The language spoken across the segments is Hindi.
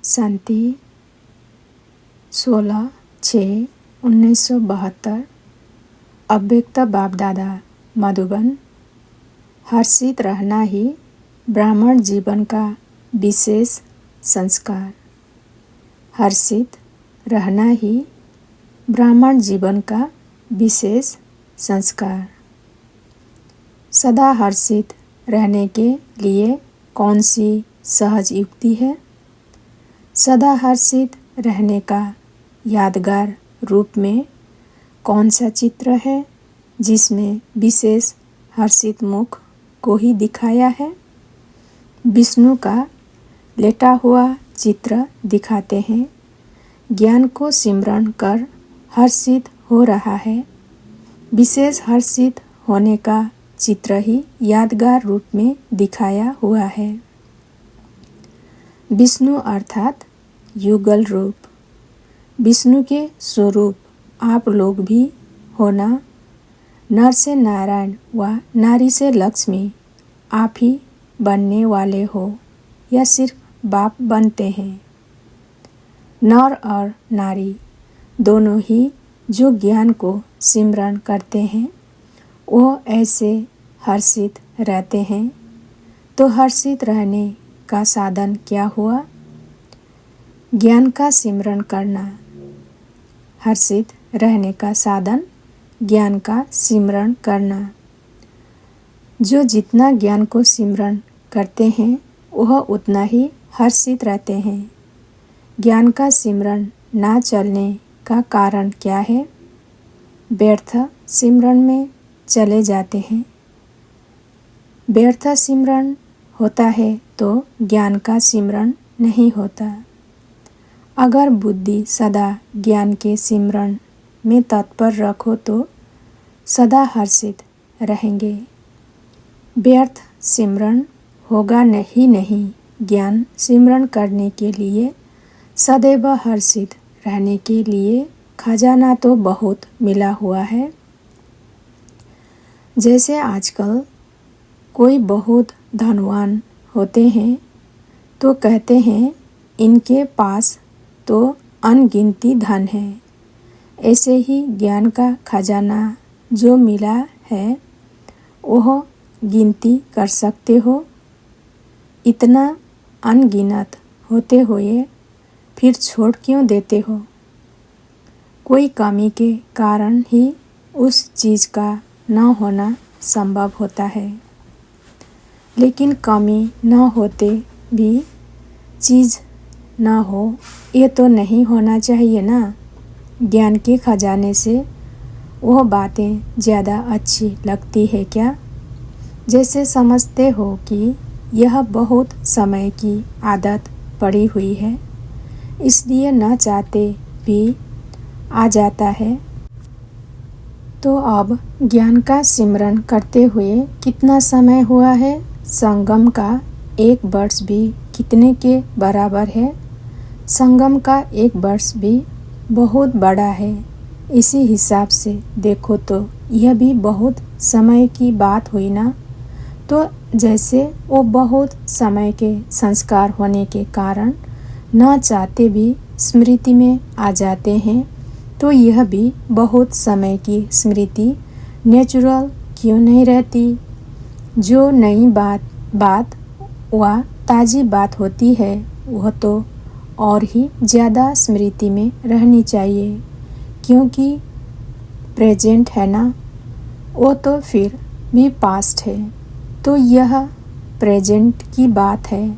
शांति 16/6/1972 अव्यक्त बाप दादा मधुबन। हर्षित रहना ही ब्राह्मण जीवन का विशेष संस्कार। हर्षित रहना ही ब्राह्मण जीवन का विशेष संस्कार। सदा हर्षित रहने के लिए कौन सी सहज युक्ति है? सदा हर्षित रहने का यादगार रूप में कौन सा चित्र है जिसमें विशेष हर्षित मुख को ही दिखाया है? विष्णु का लेटा हुआ चित्र दिखाते हैं। ज्ञान को सिमरण कर हर्षित हो रहा है। विशेष हर्षित होने का चित्र ही यादगार रूप में दिखाया हुआ है। विष्णु अर्थात युगल रूप। विष्णु के स्वरूप आप लोग भी होना। नर से नारायण व नारी से लक्ष्मी आप ही बनने वाले हो या सिर्फ बाप बनते हैं? नर और नारी दोनों ही जो ज्ञान को सिमरण करते हैं वो ऐसे हर्षित रहते हैं। तो हर्षित रहने का साधन क्या हुआ? ज्ञान का सिमरण करना। हर्षित रहने का साधन ज्ञान का सिमरण करना। जो जितना ज्ञान को सिमरण करते हैं वह उतना ही हर्षित रहते हैं। ज्ञान का सिमरण ना चलने का कारण क्या है? व्यर्थ सिमरण में चले जाते हैं। व्यर्थ सिमरण होता है तो ज्ञान का सिमरण नहीं होता। अगर बुद्धि सदा ज्ञान के सिमरण में तत्पर रखो तो सदा हर्षित रहेंगे। व्यर्थ सिमरण होगा नहीं। ज्ञान सिमरण करने के लिए सदैव हर्षित रहने के लिए खजाना तो बहुत मिला हुआ है। जैसे आजकल कोई बहुत धनवान होते हैं तो कहते हैं इनके पास तो अनगिनती धन है। ऐसे ही ज्ञान का खजाना जो मिला है वह गिनती कर सकते हो? इतना अनगिनत होते हुए फिर छोड़ क्यों देते हो? कोई कमी के कारण ही उस चीज़ का न होना संभव होता है। लेकिन कमी न होते भी चीज़ ना हो ये तो नहीं होना चाहिए ना। ज्ञान के खजाने से वह बातें ज़्यादा अच्छी लगती है क्या? जैसे समझते हो कि यह बहुत समय की आदत पड़ी हुई है इसलिए न चाहते भी आ जाता है। तो अब ज्ञान का सिमरण करते हुए कितना समय हुआ है? संगम का 1 वर्ष भी कितने के बराबर है? संगम का 1 वर्ष भी बहुत बड़ा है। इसी हिसाब से देखो तो यह भी बहुत समय की बात हुई ना। तो जैसे वो बहुत समय के संस्कार होने के कारण न चाहते भी स्मृति में आ जाते हैं तो यह भी बहुत समय की स्मृति नेचुरल क्यों नहीं रहती? जो नई बात व ताज़ी बात होती है वह तो और ही ज़्यादा स्मृति में रहनी चाहिए क्योंकि प्रेजेंट है ना, वो तो फिर भी पास्ट है। तो यह प्रेजेंट की बात है।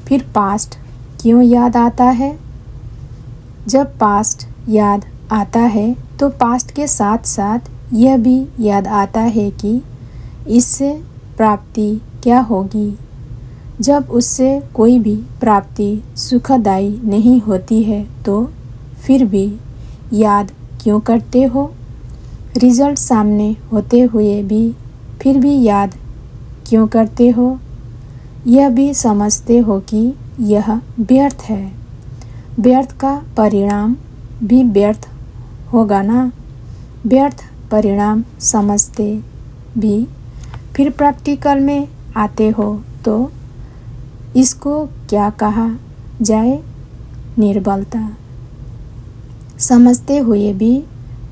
फिर पास्ट क्यों याद आता है? जब पास्ट याद आता है तो पास्ट के साथ साथ यह भी याद आता है कि इससे प्राप्ति क्या होगी। जब उससे कोई भी प्राप्ति सुखदायी नहीं होती है तो फिर भी याद क्यों करते हो? रिजल्ट सामने होते हुए भी फिर भी याद क्यों करते हो? यह भी समझते हो कि यह व्यर्थ है। व्यर्थ का परिणाम भी व्यर्थ होगा ना। व्यर्थ परिणाम समझते भी फिर प्रैक्टिकल में आते हो तो इसको क्या कहा जाए? निर्बलता। समझते हुए भी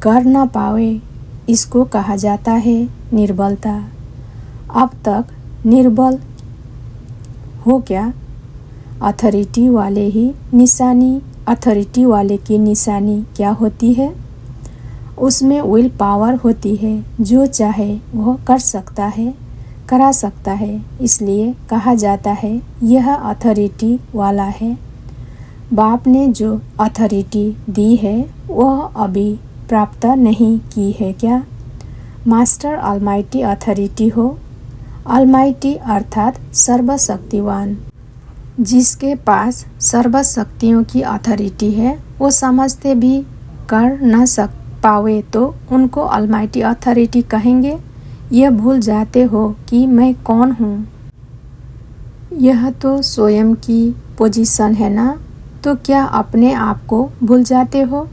कर न पावे, इसको कहा जाता है निर्बलता। अब तक निर्बल हो क्या? अथॉरिटी वाले की निशानी क्या होती है? उसमें विल पावर होती है, जो चाहे वह कर सकता है, करा सकता है, इसलिए कहा जाता है यह अथॉरिटी वाला है। बाप ने जो अथॉरिटी दी है वह अभी प्राप्त नहीं की है क्या? मास्टर ऑलमाइटी अथॉरिटी हो। ऑलमाइटी अर्थात सर्वशक्तिवान। जिसके पास सर्व शक्तियों की अथॉरिटी है, वो समझते भी कर न पावे तो उनको ऑलमाइटी अथॉरिटी कहेंगे। यह भूल जाते हो कि मैं कौन हूँ। यह तो स्वयं की पोजीशन है ना, तो क्या अपने आप को भूल जाते हो?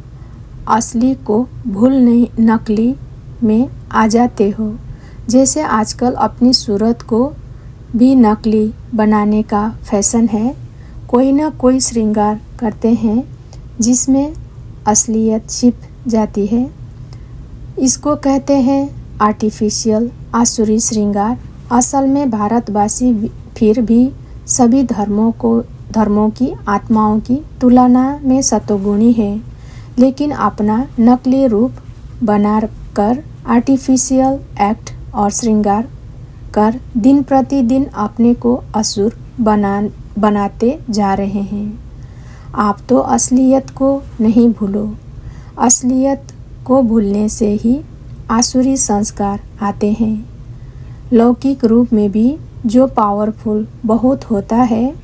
असली को भूल नहीं, नकली में आ जाते हो। जैसे आजकल अपनी सूरत को भी नकली बनाने का फैशन है। कोई ना कोई श्रृंगार करते हैं जिसमें असलियत छिप जाती है। इसको कहते हैं आर्टिफिशियल आसुरी श्रृंगार। असल में भारतवासी फिर भी सभी धर्मों की आत्माओं की तुलना में सतोगुणी है, लेकिन अपना नकली रूप बनाकर आर्टिफिशियल एक्ट और श्रृंगार कर दिन प्रतिदिन अपने को असुर बनाते जा रहे हैं। आप तो असलियत को नहीं भूलो। असलियत को भूलने से ही आसुरी संस्कार आते हैं। लौकिक रूप में भी जो पावरफुल बहुत होता है,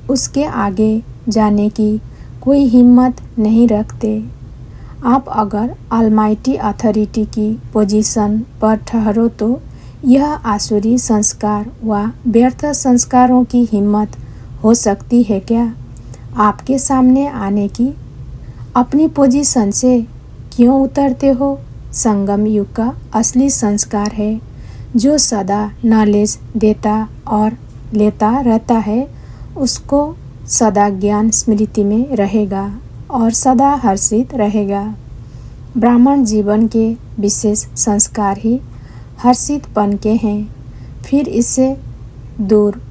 उसके आगे जाने की कोई हिम्मत नहीं रखते। आप अगर ऑलमाइटी अथॉरिटी की पोजीशन पर ठहरो तो यह आसुरी संस्कार व व्यर्थ संस्कारों की हिम्मत हो सकती है क्या आपके सामने आने की? अपनी पोजीशन से क्यों उतरते हो? संगम युग का असली संस्कार है जो सदा नॉलेज देता और लेता रहता है। उसको सदा ज्ञान स्मृति में रहेगा और सदा हर्षित रहेगा। ब्राह्मण जीवन के विशेष संस्कार ही हर्षितपन के हैं। फिर इससे दूर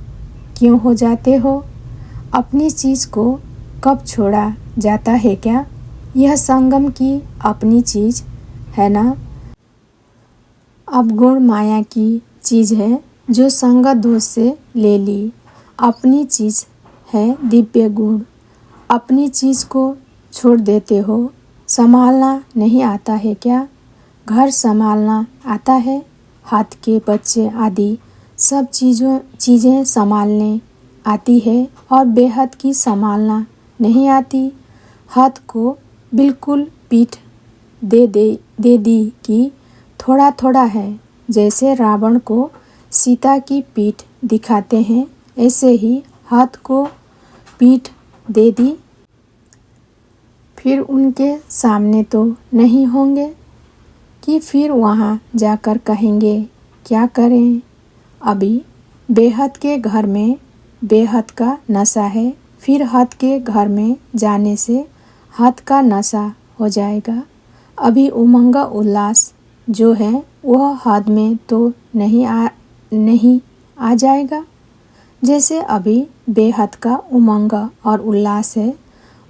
क्यों हो जाते हो? अपनी चीज़ को कब छोड़ा जाता है क्या? यह संगम की अपनी चीज़ है ना। अब गुण माया की चीज़ है जो संग दोष से ले ली। अपनी चीज़ है दिव्य गुण। अपनी चीज़ को छोड़ देते हो। संभालना नहीं आता है क्या? घर संभालना आता है। हाथ के बच्चे आदि सब चीज़ें संभालने आती है और बेहद की संभालना नहीं आती। हाथ को बिल्कुल पीठ दे दी कि थोड़ा थोड़ा है। जैसे रावण को सीता की पीठ दिखाते हैं, ऐसे ही हाथ को पीठ दे दी। फिर उनके सामने तो नहीं होंगे कि फिर वहाँ जाकर कहेंगे क्या करें? अभी बेहद के घर में बेहद का नशा है, फिर हद के घर में जाने से हद का नशा हो जाएगा। अभी उमंग उल्लास जो है वह हद में तो नहीं आ जाएगा। जैसे अभी बेहद का उमंग और उल्लास है,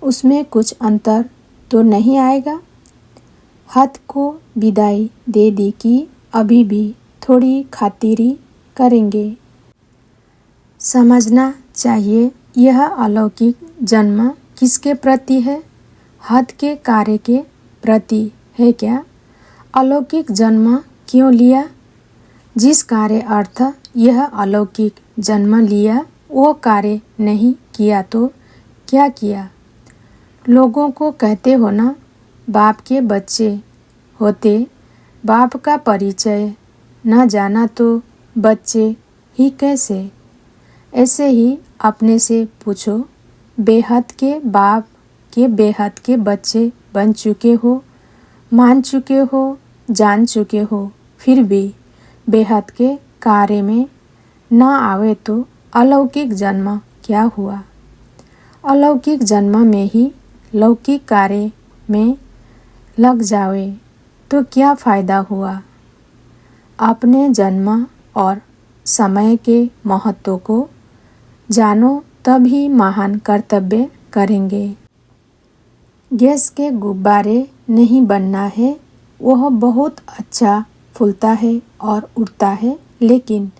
उसमें कुछ अंतर तो नहीं आएगा। हद को विदाई दे दी कि अभी भी थोड़ी खातिरी करेंगे। समझना चाहिए यह अलौकिक जन्म किसके प्रति है? हद के कार्य के प्रति है क्या? अलौकिक जन्म क्यों लिया? जिस कार्य अर्थ यह अलौकिक जन्म लिया वो कार्य नहीं किया तो क्या किया? लोगों को कहते हो ना, बाप के बच्चे होते बाप का परिचय न जाना तो बच्चे ही कैसे? ऐसे ही अपने से पूछो, बेहद के बाप के बेहद के बच्चे बन चुके हो, मान चुके हो, जान चुके हो, फिर भी बेहद के कार्य में न आवे तो अलौकिक जन्म क्या हुआ? अलौकिक जन्म में ही लौकिक कार्य में लग जाओ तो क्या फ़ायदा हुआ। अपने जन्म और समय के महत्व को जानो तभी महान कर्तव्य करेंगे। गैस के गुब्बारे नहीं बनना है, वह बहुत अच्छा फूलता है और उड़ता है, लेकिन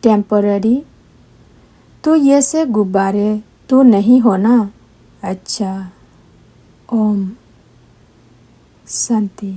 टेम्पररी। तो ऐसे गुब्बारे तो नहीं होना। अच्छा, ओम शांति।